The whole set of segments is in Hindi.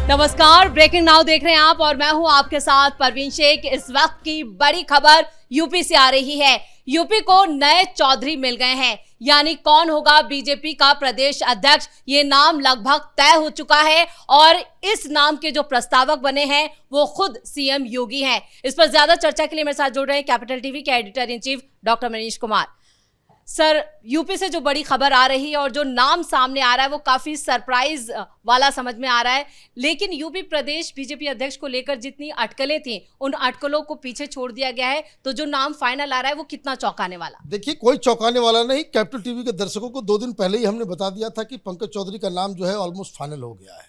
नमस्कार, ब्रेकिंग नाउ देख रहे हैं आप और मैं हूं आपके साथ परवीन शेख। इस वक्त की बड़ी खबर यूपी से आ रही है। यूपी को नए चौधरी मिल गए हैं, यानी कौन होगा बीजेपी का प्रदेश अध्यक्ष, ये नाम लगभग तय हो चुका है और इस नाम के जो प्रस्तावक बने हैं वो खुद सीएम योगी हैं। इस पर ज्यादा चर्चा के लिए मेरे साथ जुड़ रहे हैं कैपिटल टीवी के editor in chief doctor Manish Kumar. Sir, UP से जो बड़ी खबर आ रही है और जो नाम सामने आ रहा है वो काफी सरप्राइज वाला समझ में आ रहा है, लेकिन यूपी प्रदेश बीजेपी अध्यक्ष को लेकर जितनी अटकलें थी उन अटकलों को पीछे छोड़ दिया गया है। तो जो नाम फाइनल आ रहा है वो कितना चौंकाने वाला? देखिए, कोई चौंकाने वाला नहीं। कैपिटल टीवी के दर्शकों को 2 दिन पहले ही हमने बता दिया था कि पंकज चौधरी का नाम जो है ऑलमोस्ट फाइनल हो गया है।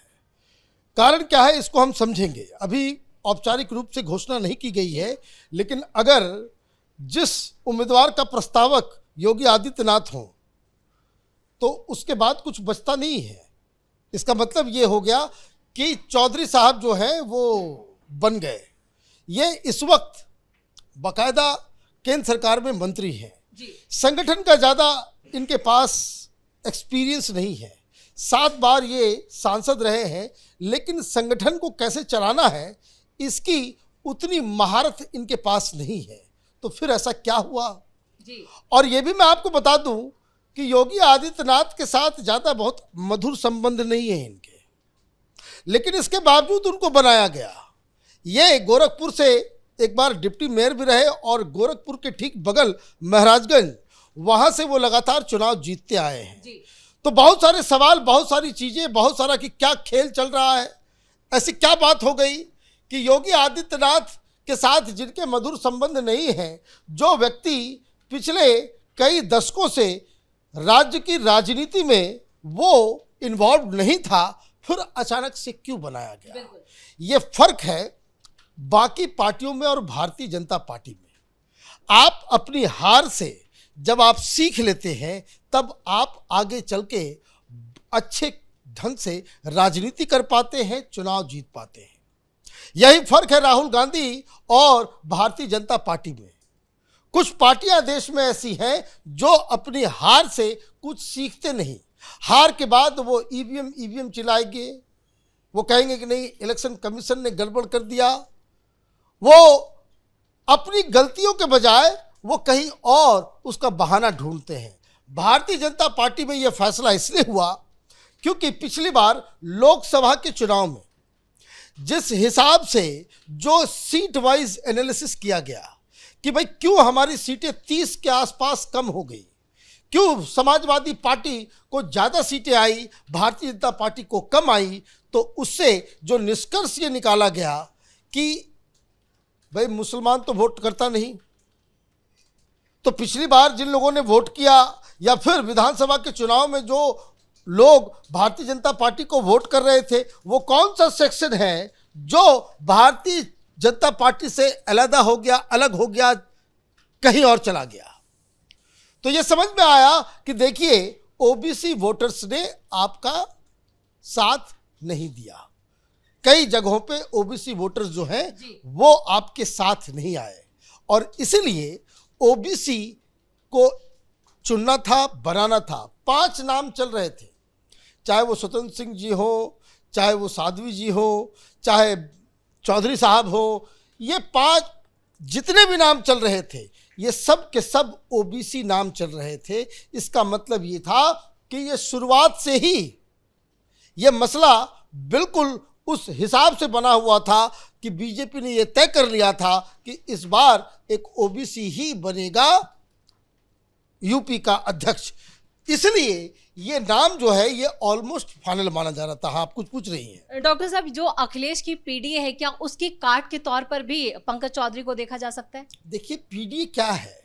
कारण क्या है इसको हम समझेंगे। अभी औपचारिक रूप से घोषणा नहीं की गई है, लेकिन अगर जिस उम्मीदवार का प्रस्तावक योगी आदित्यनाथ हों तो उसके बाद कुछ बचता नहीं है। इसका मतलब ये हो गया कि चौधरी साहब जो हैं वो बन गए। ये इस वक्त बाकायदा केंद्र सरकार में मंत्री हैं। संगठन का ज़्यादा इनके पास एक्सपीरियंस नहीं है। 7 बार ये सांसद रहे हैं, लेकिन संगठन को कैसे चलाना है इसकी उतनी महारत इनके पास नहीं है। तो फिर ऐसा क्या हुआ? और ये भी मैं आपको बता दूं कि योगी आदित्यनाथ के साथ ज़्यादा बहुत मधुर संबंध नहीं है इनके, लेकिन इसके बावजूद उनको बनाया गया। ये गोरखपुर से एक बार डिप्टी मेयर भी रहे और गोरखपुर के ठीक बगल महाराजगंज, वहाँ से वो लगातार चुनाव जीतते आए हैं। तो बहुत सारे सवाल, बहुत सारी चीज़ें, बहुत सारा कि क्या खेल चल रहा है। ऐसी क्या बात हो गई कि योगी आदित्यनाथ के साथ जिनके मधुर संबंध नहीं हैं, जो व्यक्ति पिछले कई दशकों से राज्य की राजनीति में वो इन्वॉल्व नहीं था, फिर अचानक से क्यों बनाया गया? ये फर्क है बाकी पार्टियों में और भारतीय जनता पार्टी में। आप अपनी हार से जब आप सीख लेते हैं तब आप आगे चल के अच्छे ढंग से राजनीति कर पाते हैं, चुनाव जीत पाते हैं। यही फर्क है राहुल गांधी और भारतीय जनता पार्टी में। कुछ पार्टियां देश में ऐसी हैं जो अपनी हार से कुछ सीखते नहीं। हार के बाद वो ईवीएम चिल्लाएंगे, वो कहेंगे कि नहीं इलेक्शन कमीशन ने गड़बड़ कर दिया। वो अपनी गलतियों के बजाय वो कहीं और उसका बहाना ढूंढते हैं। भारतीय जनता पार्टी में यह फैसला इसलिए हुआ क्योंकि पिछली बार लोकसभा के चुनाव में जिस हिसाब से जो सीट वाइज एनालिसिस किया गया कि भाई क्यों हमारी सीटें 30 के आसपास कम हो गई, क्यों समाजवादी पार्टी को ज़्यादा सीटें आई, भारतीय जनता पार्टी को कम आई, तो उससे जो निष्कर्ष ये निकाला गया कि भाई मुसलमान तो वोट करता नहीं। तो पिछली बार जिन लोगों ने वोट किया या फिर विधानसभा के चुनाव में जो लोग भारतीय जनता पार्टी को वोट कर रहे थे, वो कौन सा सेक्शन है जो भारतीय जनता पार्टी से अलग हो गया, कहीं और चला गया? तो ये समझ में आया कि देखिए ओबीसी वोटर्स ने आपका साथ नहीं दिया। कई जगहों पे ओबीसी वोटर्स जो हैं वो आपके साथ नहीं आए और इसीलिए ओबीसी को चुनना था, बनाना था। 5 नाम चल रहे थे, चाहे वो स्वतंत्र सिंह जी हो, चाहे वो साध्वी जी हो, चाहे चौधरी साहब हो। ये 5 जितने भी नाम चल रहे थे ये सब के सब ओबीसी नाम चल रहे थे। इसका मतलब ये था कि ये शुरुआत से ही ये मसला बिल्कुल उस हिसाब से बना हुआ था कि बीजेपी ने ये तय कर लिया था कि इस बार एक ओबीसी ही बनेगा यूपी का अध्यक्ष। इसलिए ये नाम जो है ये ऑलमोस्ट फाइनल माना जा रहा था। हाँ, आप कुछ पूछ रही हैं डॉक्टर साहब, जो अखिलेश की पीडीए है, क्या उसकी काट के तौर पर भी पंकज चौधरी को देखा जा सकता है? देखिए, पीडीए क्या है?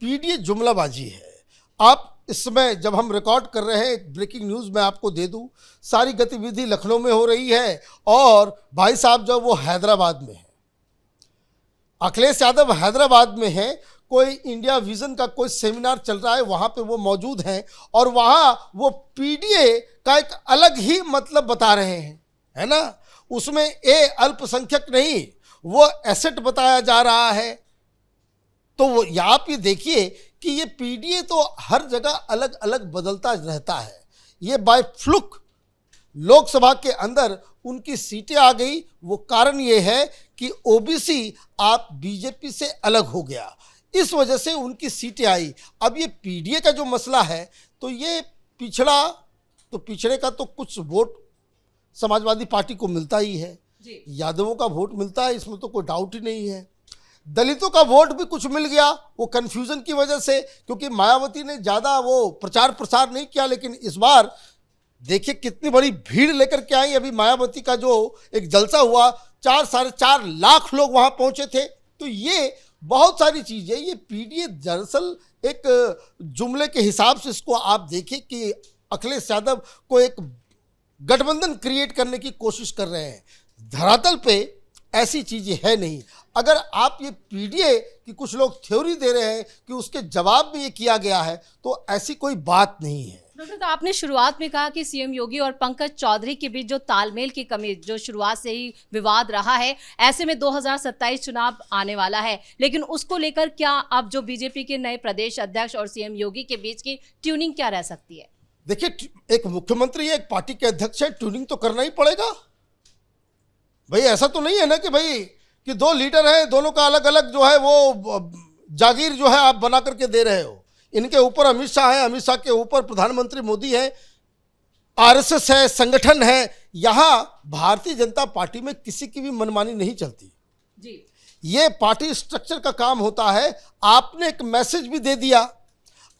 पीडीए जुमलाबाजी है। आप इस समय जब हम रिकॉर्ड कर रहे हैं, एक ब्रेकिंग न्यूज़ मैं आपको दे दूं, सारी गतिविधि लखनऊ में हो रही है और भाई साहब जो वो हैदराबाद में है। अखिलेश यादव हैदराबाद में है, कोई इंडिया विजन का कोई सेमिनार चल रहा है, वहाँ पे वो मौजूद हैं और वहाँ वो पीडीए का एक अलग ही मतलब बता रहे हैं, है ना। उसमें अल्पसंख्यक नहीं, वो एसेट बताया जा रहा है। तो वो आप ये देखिए कि ये पीडीए तो हर जगह अलग अलग बदलता रहता है। ये बाय फ्लुक लोकसभा के अंदर उनकी सीटें आ गई, वो कारण ये है कि ओबीसी आप बीजेपी से अलग हो गया, इस वजह से उनकी सीटें आई। अब ये पीडीए का जो मसला है, तो ये पिछड़े का तो कुछ वोट समाजवादी पार्टी को मिलता ही है, यादवों का वोट मिलता है, इसमें तो कोई डाउट ही नहीं है। दलितों का वोट भी कुछ मिल गया, वो कन्फ्यूजन की वजह से, क्योंकि मायावती ने ज़्यादा वो प्रचार प्रसार नहीं किया, लेकिन इस बार देखिए कितनी बड़ी भीड़ लेकर के आई। अभी मायावती का जो एक जलसा हुआ, 4-4.5 लाख लोग वहाँ पहुँचे थे। तो ये बहुत सारी चीज़ें, ये पीडीए दरअसल एक जुमले के हिसाब से इसको आप देखिए कि अखिलेश यादव को एक गठबंधन क्रिएट करने की कोशिश कर रहे हैं। धरातल पे ऐसी चीज़ें है नहीं। अगर आप ये पीडीए की कुछ लोग थ्योरी दे रहे हैं कि उसके जवाब में ये किया गया है, तो ऐसी कोई बात नहीं है। डॉक्टर, तो आपने शुरुआत में कहा कि सीएम योगी और पंकज चौधरी के बीच जो तालमेल की कमी, जो शुरुआत से ही विवाद रहा है, ऐसे में 2027 चुनाव आने वाला है, लेकिन उसको लेकर क्या अब जो बीजेपी के नए प्रदेश अध्यक्ष और सीएम योगी के बीच की ट्यूनिंग क्या रह सकती है? देखिए, एक मुख्यमंत्री है, एक पार्टी के अध्यक्ष है, ट्यूनिंग तो करना ही पड़ेगा भाई। ऐसा तो नहीं है ना कि दो लीडर हैं, दोनों का अलग अलग जो है वो जागीर जो है आप बना करके दे रहे हो। इनके ऊपर अमित शाह है, अमित शाह के ऊपर प्रधानमंत्री मोदी है, आरएसएस है, संगठन है। यहाँ भारतीय जनता पार्टी में किसी की भी मनमानी नहीं चलती जी। ये पार्टी स्ट्रक्चर का काम होता है। आपने एक मैसेज भी दे दिया,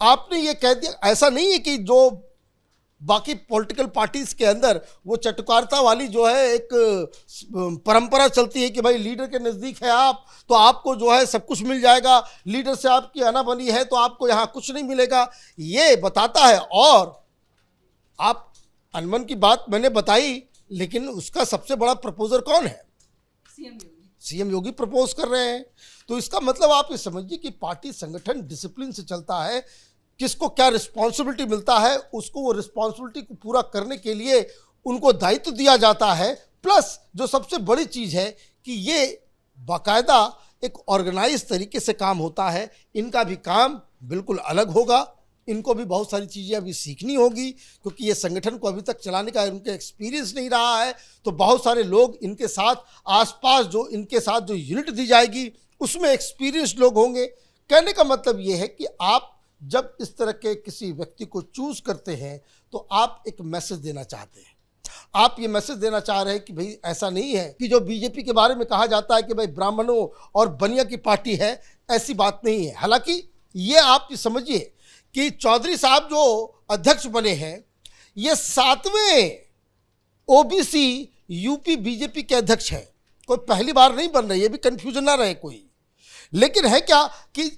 आपने ये कह दिया, ऐसा नहीं है कि जो बाकी पॉलिटिकल पार्टीज के अंदर वो चटुकारता वाली जो है एक परंपरा चलती है कि भाई लीडर के नज़दीक है आप, तो आपको जो है सब कुछ मिल जाएगा, लीडर से आपकी अनाबनी है तो आपको यहाँ कुछ नहीं मिलेगा, ये बताता है। और आप अनमन की बात मैंने बताई, लेकिन उसका सबसे बड़ा प्रपोजर कौन है? सीएम योगी प्रपोज कर रहे हैं। तो इसका मतलब आप ये समझिए कि पार्टी संगठन डिसिप्लिन से चलता है। किसको क्या रिस्पॉन्सिबिलिटी मिलता है, उसको वो रिस्पॉन्सिबिलिटी को पूरा करने के लिए उनको दायित्व दिया जाता है। प्लस जो सबसे बड़ी चीज़ है कि ये बाकायदा एक ऑर्गेनाइज तरीके से काम होता है। इनका भी काम बिल्कुल अलग होगा, इनको भी बहुत सारी चीज़ें अभी सीखनी होगी, क्योंकि ये संगठन को अभी तक चलाने का उनका एक्सपीरियंस नहीं रहा है। तो बहुत सारे लोग इनके साथ आसपास जो इनके साथ जो यूनिट दी जाएगी उसमें एक्सपीरियंस लोग होंगे। कहने का मतलब ये है कि आप जब इस तरह के किसी व्यक्ति को चूज करते हैं तो आप एक मैसेज देना चाहते हैं। आप ये मैसेज देना चाह रहे हैं कि भाई ऐसा नहीं है कि जो बीजेपी के बारे में कहा जाता है कि भाई ब्राह्मणों और बनिया की पार्टी है, ऐसी बात नहीं है। हालांकि ये आप समझिए कि चौधरी साहब जो अध्यक्ष बने हैं, ये 7वें ओबीसी यूपी बीजेपी के अध्यक्ष हैं। कोई पहली बार नहीं बन रहे, ये भी कंफ्यूजन ना रहे कोई। लेकिन है क्या कि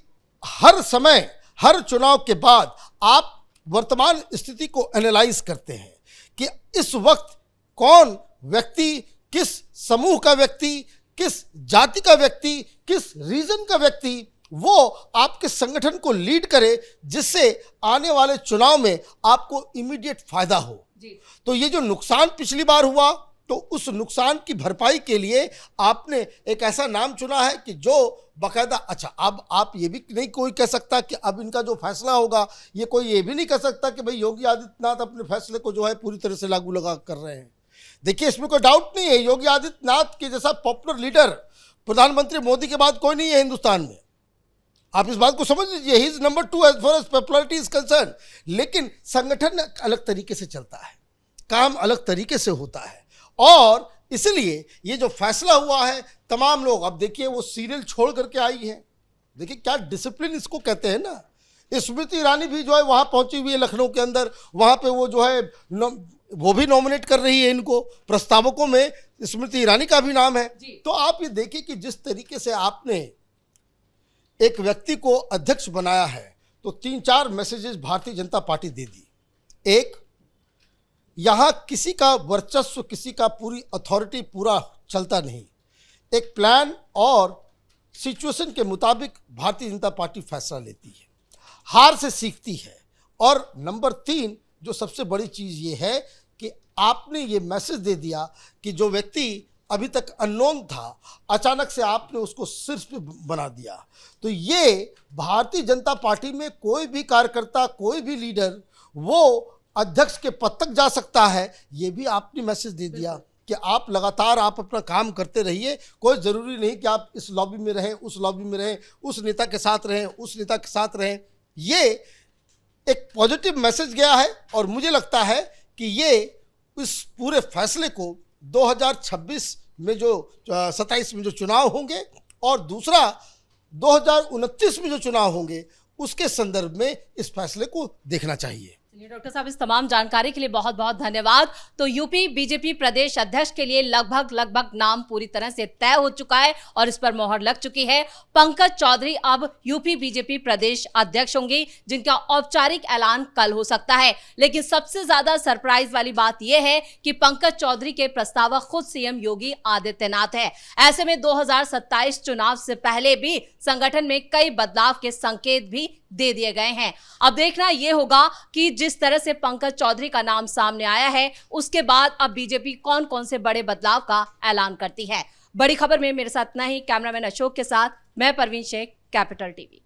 हर समय हर चुनाव के बाद आप वर्तमान स्थिति को एनालाइज करते हैं कि इस वक्त कौन व्यक्ति, किस समूह का व्यक्ति, किस जाति का व्यक्ति, किस रीजन का व्यक्ति वो आपके संगठन को लीड करे, जिससे आने वाले चुनाव में आपको इमीडिएट फायदा हो जी। तो ये जो नुकसान पिछली बार हुआ, तो उस नुकसान की भरपाई के लिए आपने एक ऐसा नाम चुना है कि जो बाकायदा, अच्छा अब आप ये भी नहीं कोई कह सकता कि अब इनका जो फैसला होगा, ये कोई ये भी नहीं कह सकता कि भाई योगी आदित्यनाथ अपने फैसले को जो है पूरी तरह से लागू लगा कर रहे हैं। देखिए, इसमें कोई डाउट नहीं है, योगी आदित्यनाथ के जैसा पॉपुलर लीडर प्रधानमंत्री मोदी के बाद कोई नहीं है हिंदुस्तान में। आप इस बात को समझ लीजिए, he is number 2 as far as popularity is concern. लेकिन संगठन अलग तरीके से चलता है, काम अलग तरीके से होता है, और इसलिए ये जो फैसला हुआ है, तमाम लोग, अब देखिए वो सीरियल छोड़ करके आई है। देखिए क्या डिसिप्लिन इसको कहते हैं ना। स्मृति ईरानी भी जो है वहाँ पहुंची हुई है लखनऊ के अंदर, वहाँ पे वो जो है वो भी नॉमिनेट कर रही है इनको, प्रस्तावकों में स्मृति ईरानी का भी नाम है। तो आप ये देखिए कि जिस तरीके से आपने एक व्यक्ति को अध्यक्ष बनाया है, तो 3-4 मैसेजेस भारतीय जनता पार्टी दे दी। एक, यहाँ किसी का वर्चस्व, किसी का पूरी अथॉरिटी पूरा चलता नहीं, एक प्लान और सिचुएशन के मुताबिक भारतीय जनता पार्टी फैसला लेती है, हार से सीखती है। और नंबर 3 जो सबसे बड़ी चीज़ ये है कि आपने ये मैसेज दे दिया कि जो व्यक्ति अभी तक अननोन था, अचानक से आपने उसको शीर्ष पे बना दिया। तो ये भारतीय जनता पार्टी में कोई भी कार्यकर्ता, कोई भी लीडर वो अध्यक्ष के पद तक जा सकता है, ये भी आपने मैसेज दे दिया कि आप लगातार आप अपना काम करते रहिए। कोई ज़रूरी नहीं कि आप इस लॉबी में रहें, उस लॉबी में रहें, उस नेता के साथ रहें, उस नेता के साथ रहें। ये एक पॉजिटिव मैसेज गया है और मुझे लगता है कि ये इस पूरे फैसले को 2026 में जो 27 में जो चुनाव होंगे और दूसरा 2029 में जो चुनाव होंगे उसके संदर्भ में इस फैसले को देखना चाहिए। चलिए डॉक्टर साहब, इस तमाम जानकारी के लिए बहुत बहुत धन्यवाद। तो यूपी बीजेपी प्रदेश अध्यक्ष के लिए लगभग नाम पूरी तरह से तय हो चुका है और इस पर मोहर लग चुकी है। पंकज चौधरी अब यूपी बीजेपी प्रदेश अध्यक्ष होंगे, जिनका औपचारिक ऐलान कल हो सकता है। लेकिन सबसे ज्यादा सरप्राइज वाली बात यह है कि पंकज चौधरी के प्रस्तावक खुद सीएम योगी आदित्यनाथ है। ऐसे में 2027 चुनाव से पहले भी संगठन में कई बदलाव के संकेत भी दे दिए गए हैं। अब देखना यह होगा कि जिस तरह से पंकज चौधरी का नाम सामने आया है, उसके बाद अब बीजेपी कौन कौन से बड़े बदलाव का ऐलान करती है। बड़ी खबर में मेरे साथ इतना ही। कैमरामैन अशोक के साथ मैं परवीन शेख, कैपिटल टीवी।